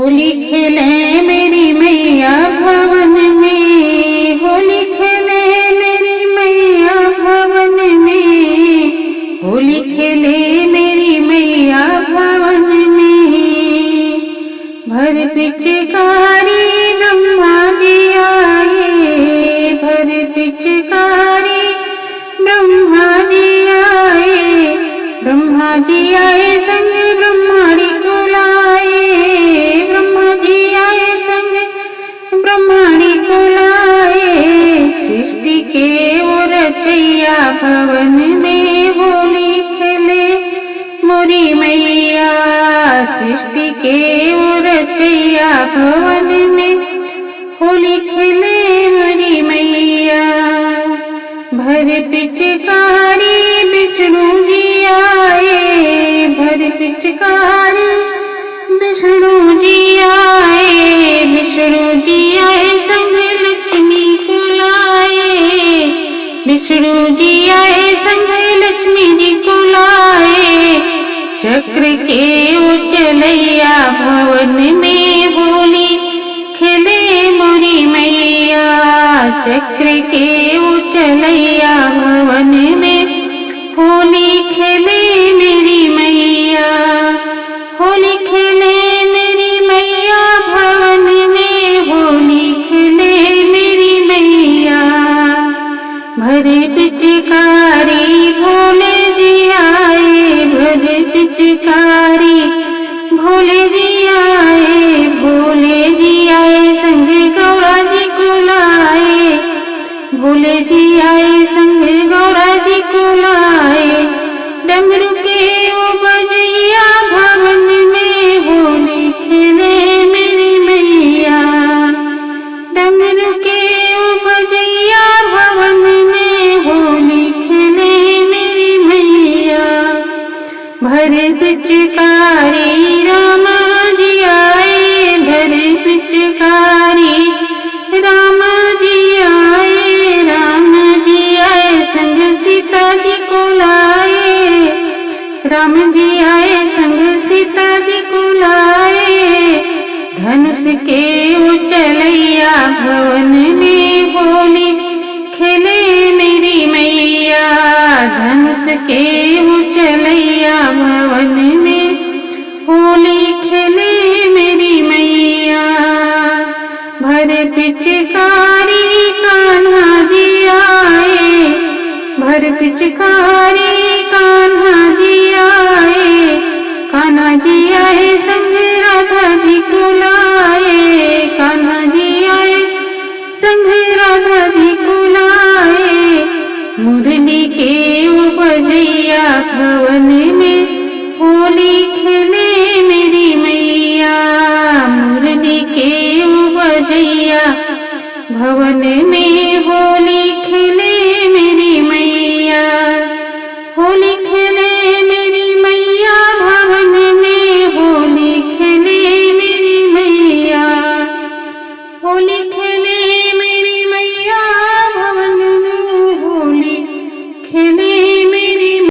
होली खेले मेरी मैया भवन में, होली खेले मेरी मैया भवन में, होली खेले मेरी मैया भवन में। भर पिचकारी ब्रह्मा जी आए, भर पिचकारी ब्रह्मा जी आए, ब्रह्मा जी आए संग ब्रह्माणी को लाए, ब्रह्मा जी आए संग ब्रह्माणी को लाए। सृष्टि के वो रचैया भवन में होली खेले मोरी मैया, सृष्टि के वो रचैया भवन में होली खेले मोरी मैया। भर पिचकारी विष्णु जी आए, भर पिचकारी विष्णु जी आए, विष्णु जी आए संग लक्ष्मी को लाए, विष्णु जी आए संग लक्ष्मी जी को लाए। चक्र के उचलैया भवन में होली खेले मोरी मैया, चक्र के उचलैया भवन में होली खेले मेरी मैया, होली खेले मेरी मैया भवन में, होली खेले मेरी मैया। भरे पिचकारी भोले जी आए, भरे पिचकारी भोले जी आए, भोले जी आए संग गौरा जी को लाए, भोले जी आए संग गौरा जी को लाए। डमरू के वो बजैया भवन में होली खेले मेरी मैया, डमरू के वो बजैया भवन में होली खेले मेरी मैया। भरे पिचकारी राम जी आए, भरे पिचकारी राम जी आए, राम जी आए संग सीता जी को लाए, राम जी आए संग सीता जी को लाए। धनुष के उचलैया भवन में होली खेले मेरी मैया, धनुष के उचलैया भवन में होली खेले मेरी मैया। भर पिचकारी कान्हा जी आए, भर पिचकारी कान्हा जी आए, कान्हा जी आए संग राधा जी को लाए, कान्हा जी आए संग राधा जी को लाए। मुरली के वो बजैया भवन में होली खेले मेरी मैया, मुरली के वो बजैया भवन में